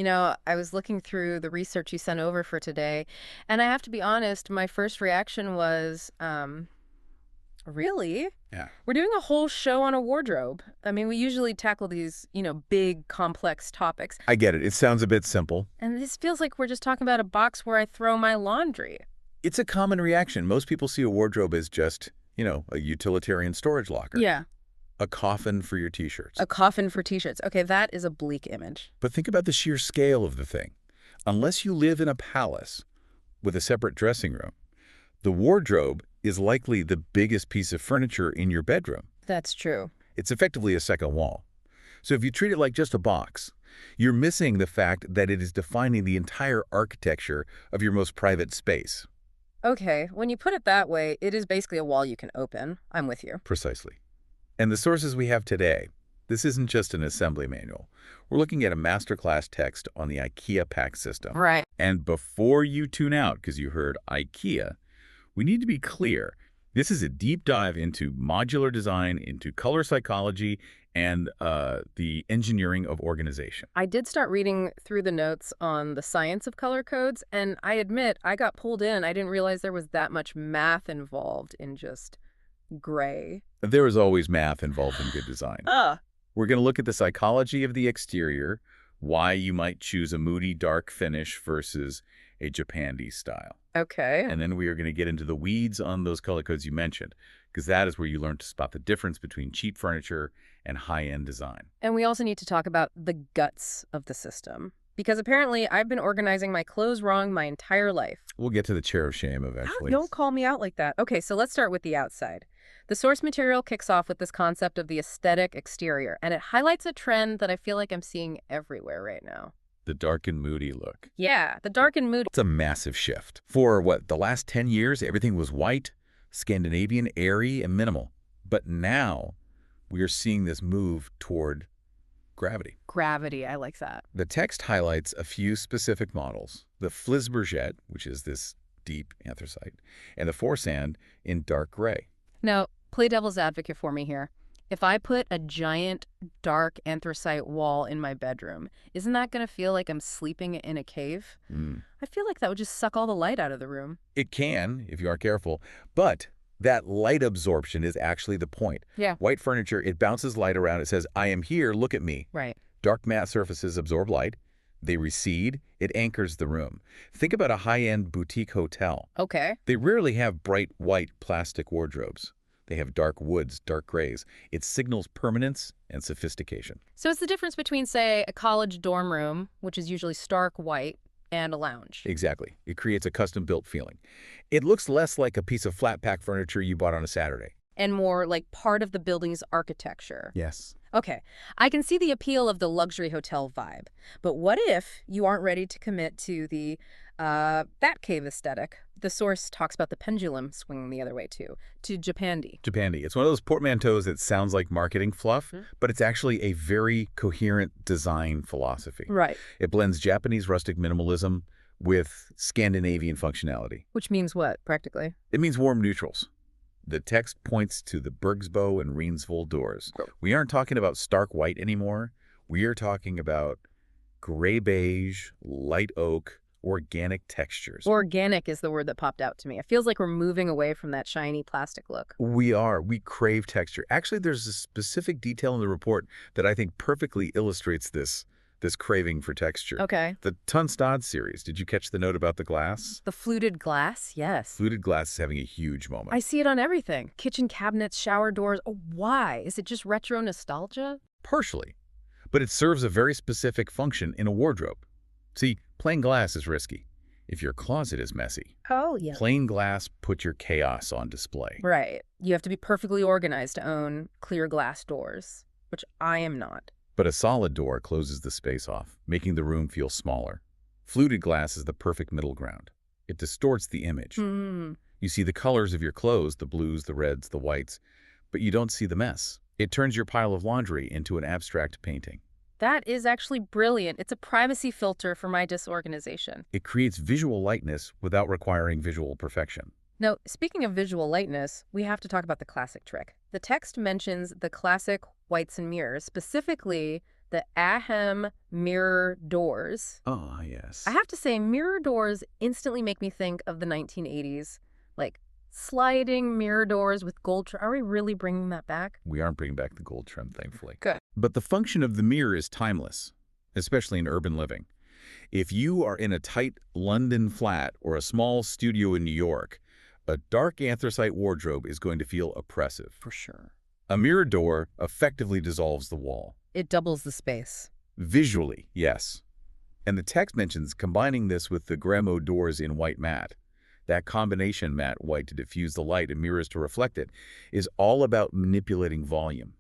I was looking through the research you sent over for today, and I have to be honest, my first reaction was, really? Yeah. We're doing a whole show on a wardrobe. I mean, we usually tackle these, big, complex topics. I get it. It sounds a bit simple. And this feels like we're just talking about a box where I throw my laundry. It's a common reaction. Most people see a wardrobe as just, a utilitarian storage locker. Yeah. A coffin for your T-shirts. A coffin for T-shirts. Okay, that is a bleak image. But think about the sheer scale of the thing. Unless you live in a palace with a separate dressing room, the wardrobe is likely the biggest piece of furniture in your bedroom. That's true. It's effectively a second wall. So if you treat it like just a box, you're missing the fact that it is defining the entire architecture of your most private space. Okay, when you put it that way, it is basically a wall you can open. I'm with you. Precisely. And the sources we have today, this isn't just an assembly manual. We're looking at a masterclass text on the IKEA PAX system. Right. And before you tune out because you heard IKEA, we need to be clear. This is a deep dive into modular design, into color psychology, and the engineering of organization. I did start reading through the notes on the science of color codes, and I admit I got pulled in. I didn't realize there was that much math involved in just gray. There is always math involved in good design. We're going to look at the psychology of the exterior, why you might choose a Moody dark finish versus a Japandi style. Okay. And then we are going to get into the weeds on those color codes you mentioned, because that is where you learn to spot the difference between cheap furniture and high-end design. And we also need to talk about the guts of the system, because apparently I've been organizing my clothes wrong my entire life. We'll get to the chair of shame eventually. Don't call me out like that. Okay, so let's start with the outside. The source material kicks off with this concept of the aesthetic exterior, and it highlights a trend that I feel like I'm seeing everywhere right now. The dark and moody look. Yeah, the dark and moody. It's a massive shift. For, the last 10 years, everything was white, Scandinavian, airy, and minimal. But now we are seeing this move toward gravity. Gravity, I like that. The text highlights a few specific models. The FLISBERGET, which is this deep anthracite, and the FORSAND in dark gray. Now, play devil's advocate for me here. If I put a giant, dark anthracite wall in my bedroom, isn't that going to feel like I'm sleeping in a cave? I feel like that would just suck all the light out of the room. It can, if you aren't careful, but that light absorption is actually the point. Yeah. White furniture, it bounces light around. It says, I am here, look at me. Right. Dark matte surfaces absorb light. They recede. It anchors the room. Think about a high-end boutique hotel. Okay. They rarely have bright white plastic wardrobes. They have dark woods, dark grays. It signals permanence and sophistication. So it's the difference between, say, a college dorm room, which is usually stark white, and a lounge. Exactly. It creates a custom-built feeling. It looks less like a piece of flat-pack furniture you bought on a Saturday. And more like part of the building's architecture. Yes. Okay, I can see the appeal of the luxury hotel vibe. But what if you aren't ready to commit to the Batcave aesthetic? The source talks about the pendulum swinging the other way, too, to Japandi. Japandi. It's one of those portmanteaus that sounds like marketing fluff, but it's actually a very coherent design philosophy. Right. It blends Japanese rustic minimalism with Scandinavian functionality. Which means what, practically? It means warm neutrals. The text points to the BERGSBO and REINSVOLL doors. We aren't talking about stark white anymore. We are talking about gray-beige, light oak, organic textures. Organic is the word that popped out to me. It feels like we're moving away from that shiny plastic look. We are. We crave texture. Actually, there's a specific detail in the report that I think perfectly illustrates this craving for texture. Okay. The TONSTAD series. Did you catch the note about the glass? The fluted glass, yes. Fluted glass is having a huge moment. I see it on everything. Kitchen cabinets, shower doors. Oh, why? Is it just retro nostalgia? Partially. But it serves a very specific function in a wardrobe. See, plain glass is risky. If your closet is messy, Oh, yeah. plain glass puts your chaos on display. Right. You have to be perfectly organized to own clear glass doors, which I am not. But a solid door closes the space off, making the room feel smaller. Fluted glass is the perfect middle ground. It distorts the image. You see the colors of your clothes, the blues, the reds, the whites, but you don't see the mess. It turns your pile of laundry into an abstract painting. That is actually brilliant. It's a privacy filter for my disorganization. It creates visual lightness without requiring visual perfection. Now, speaking of visual lightness, we have to talk about the classic trick. The text mentions the classic whites and mirrors, specifically the AHEIM mirror doors. Oh, yes. I have to say, mirror doors instantly make me think of the 1980s. Like, sliding mirror doors with gold trim. Are we really bringing that back? We aren't bringing back the gold trim, thankfully. Good. But the function of the mirror is timeless, especially in urban living. If you are in a tight London flat or a small studio in New York, a dark anthracite wardrobe is going to feel oppressive. For sure. A mirror door effectively dissolves the wall. It doubles the space. Visually, yes. And the text mentions combining this with the GRIMO doors in white matte. That combination, matte white to diffuse the light and mirrors to reflect it, is all about manipulating volume.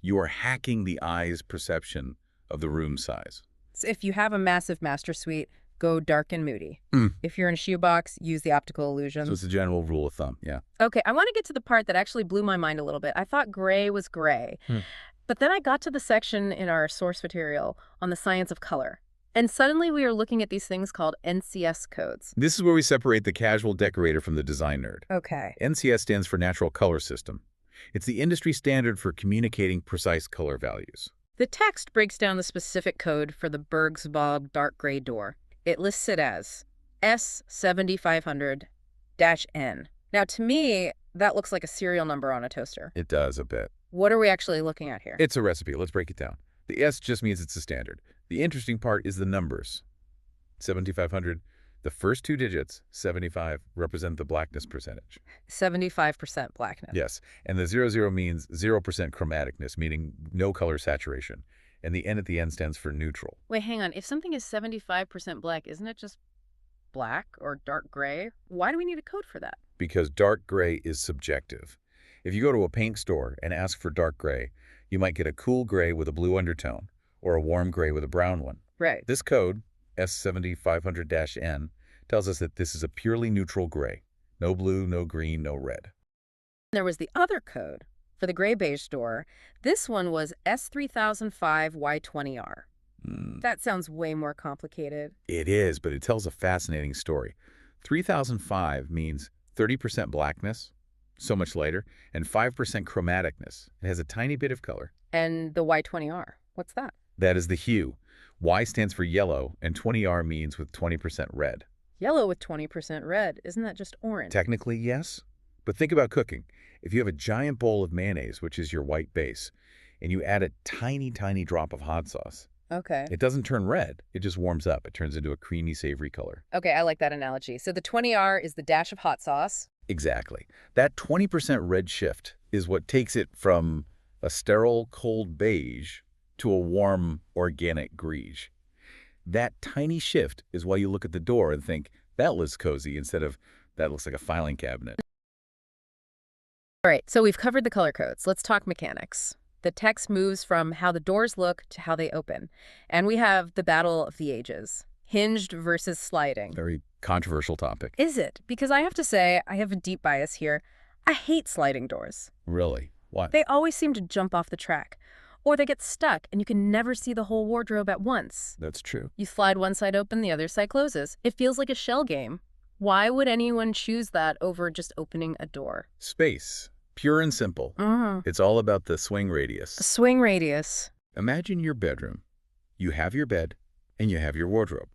You are hacking the eye's perception of the room size. So if you have a massive master suite, go dark and moody. If you're in a shoebox, use the optical illusion. So it's a general rule of thumb, yeah. Okay, I want to get to the part that actually blew my mind a little bit. I thought gray was gray. But then I got to the section in our source material on the science of color. And suddenly we are looking at these things called NCS codes. This is where we separate the casual decorator from the design nerd. Okay. NCS stands for Natural Color System. It's the industry standard for communicating precise color values. The text breaks down the specific code for the BERGSBO dark gray door. It lists it as S7500-N. Now, to me, that looks like a serial number on a toaster. It does a bit. What are we actually looking at here? It's a recipe. Let's break it down. The S just means it's a standard. The interesting part is the numbers. 7500, the first two digits, 75, represent the blackness percentage. 75% blackness. Yes, and the 00 means 0% chromaticness, meaning no color saturation. And the N at the end stands for neutral. Wait, hang on. If something is 75% black, isn't it just black or dark gray? Why do we need a code for that? Because dark gray is subjective. If you go to a paint store and ask for dark gray, you might get a cool gray with a blue undertone or a warm gray with a brown one. Right. This code, S7500-N, tells us that this is a purely neutral gray. No blue, no green, no red. There was the other code for the Grey-Beige door. This one was S3005Y20R. That sounds way more complicated. It is, but it tells a fascinating story. 3005 means 30% blackness, so much lighter, and 5% chromaticness. It has a tiny bit of color. And the Y20R, what's that? That is the hue. Y stands for yellow, and 20R means with 20% red. Yellow with 20% red. Isn't that just orange? Technically, yes. But think about cooking. If you have a giant bowl of mayonnaise, which is your white base, and you add a tiny, tiny drop of hot sauce, okay. It doesn't turn red. It just warms up. It turns into a creamy, savory color. Okay, I like that analogy. So the 20R is the dash of hot sauce. Exactly. That 20% red shift is what takes it from a sterile, cold beige to a warm, organic greige. That tiny shift is why you look at the door and think, that looks cozy, instead of, that looks like a filing cabinet. All right, so we've covered the color codes. Let's talk mechanics. The text moves from how the doors look to how they open. And we have the battle of the ages. Hinged versus sliding. Very controversial topic. Is it? Because I have to say, I have a deep bias here. I hate sliding doors. Really? Why? They always seem to jump off the track. Or they get stuck, and you can never see the whole wardrobe at once. That's true. You slide one side open, the other side closes. It feels like a shell game. Why would anyone choose that over just opening a door? Space. Pure and simple. It's all about the swing radius. A swing radius. Imagine your bedroom. You have your bed, and you have your wardrobe.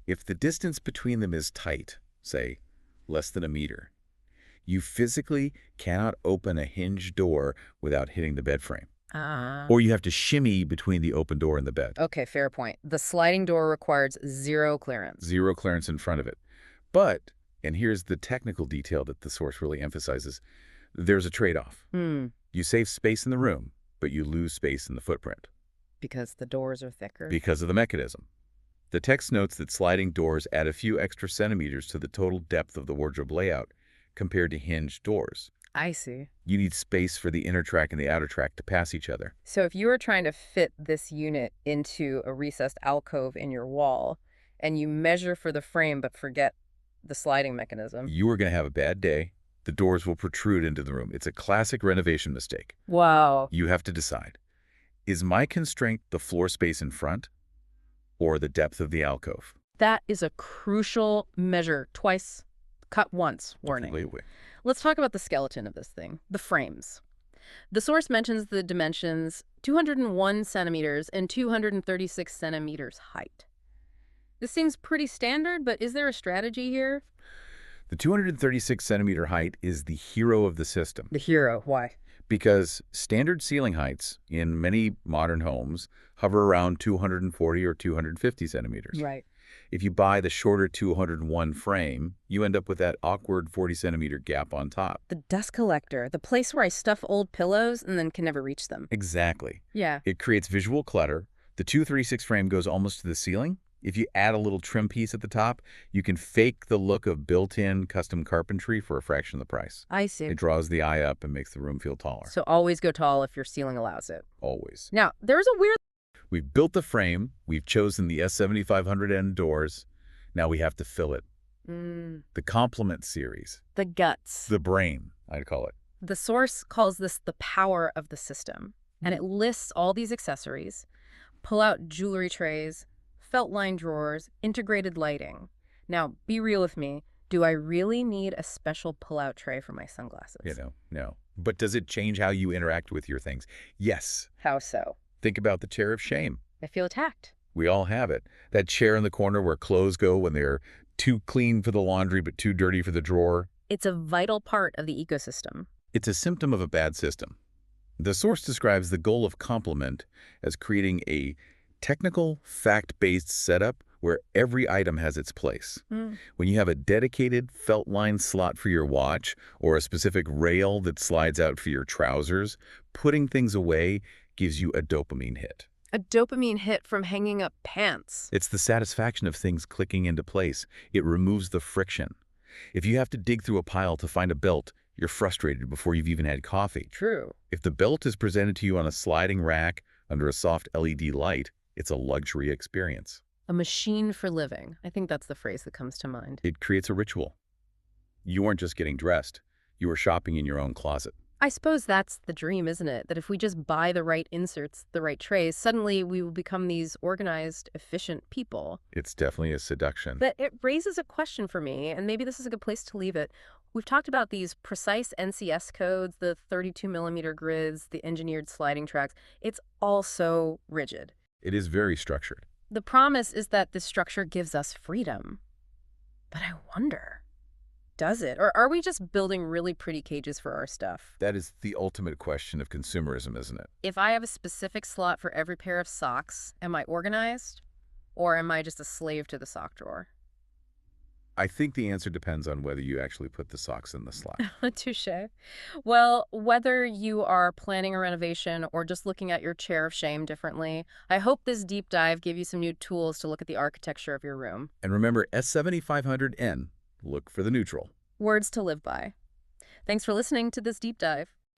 If the distance between them is tight, say, less than a meter, you physically cannot open a hinged door without hitting the bed frame. Or you have to shimmy between the open door and the bed. Okay, fair point. The sliding door requires zero clearance. Zero clearance in front of it. But, and here's the technical detail that the source really emphasizes, there's a trade-off. You save space in the room, but you lose space in the footprint. Because the doors are thicker? Because of the mechanism. The text notes that sliding doors add a few extra centimeters to the total depth of the wardrobe layout compared to hinged doors. I see. You need space for the inner track and the outer track to pass each other. So if you were trying to fit this unit into a recessed alcove in your wall, and you measure for the frame but forget the sliding mechanism, you are going to have a bad day. The doors will protrude into the room. It's a classic renovation mistake. Wow. You have to decide, is my constraint the floor space in front or the depth of the alcove? That is a crucial measure. Twice, cut once, warning. Completely. Let's talk about the skeleton of this thing, the frames. The source mentions the dimensions 201 centimeters and 236 centimeters height. This seems pretty standard, but is there a strategy here? The 236-centimeter height is the hero of the system. The hero, why? Because standard ceiling heights in many modern homes hover around 240 or 250 centimeters. Right. If you buy the shorter 201 frame, you end up with that awkward 40-centimeter gap on top. The dust collector, the place where I stuff old pillows and then can never reach them. Exactly. Yeah. It creates visual clutter. The 236 frame goes almost to the ceiling. If you add a little trim piece at the top, you can fake the look of built-in custom carpentry for a fraction of the price. I see. It draws the eye up and makes the room feel taller. So always go tall if your ceiling allows it. Always. Now, there's a weird... We've built the frame. We've chosen the S7500N doors. Now we have to fill it. The complement series. The guts. The brain, I'd call it. The source calls this the power of the system. And it lists all these accessories. Pull-out jewelry trays, felt-lined drawers, integrated lighting. Now, be real with me. Do I really need a special pull-out tray for my sunglasses? No. But does it change how you interact with your things? Yes. How so? Think about the chair of shame. I feel attacked. We all have it. That chair in the corner where clothes go when they're too clean for the laundry but too dirty for the drawer. It's a vital part of the ecosystem. It's a symptom of a bad system. The source describes the goal of Complement as creating a technical, fact-based setup where every item has its place. When you have a dedicated felt-lined slot for your watch or a specific rail that slides out for your trousers, putting things away gives you a dopamine hit. A dopamine hit from hanging up pants. It's the satisfaction of things clicking into place. It removes the friction. If you have to dig through a pile to find a belt, you're frustrated before you've even had coffee. True. If the belt is presented to you on a sliding rack under a soft LED light, it's a luxury experience. A machine for living. I think that's the phrase that comes to mind. It creates a ritual. You aren't just getting dressed. You are shopping in your own closet. I suppose that's the dream, isn't it? That if we just buy the right inserts, the right trays, suddenly we will become these organized, efficient people. It's definitely a seduction. But it raises a question for me, and maybe this is a good place to leave it. We've talked about these precise NCS codes, the 32mm grids, the engineered sliding tracks. It's all so rigid. It is very structured. The promise is that this structure gives us freedom. But I wonder, does it? Or are we just building really pretty cages for our stuff? That is the ultimate question of consumerism, isn't it? If I have a specific slot for every pair of socks, am I organized? Or am I just a slave to the sock drawer? I think the answer depends on whether you actually put the socks in the slot. Touché. Well, whether you are planning a renovation or just looking at your chair of shame differently, I hope this deep dive gave you some new tools to look at the architecture of your room. And remember, S7500N, look for the neutral. Words to live by. Thanks for listening to this deep dive.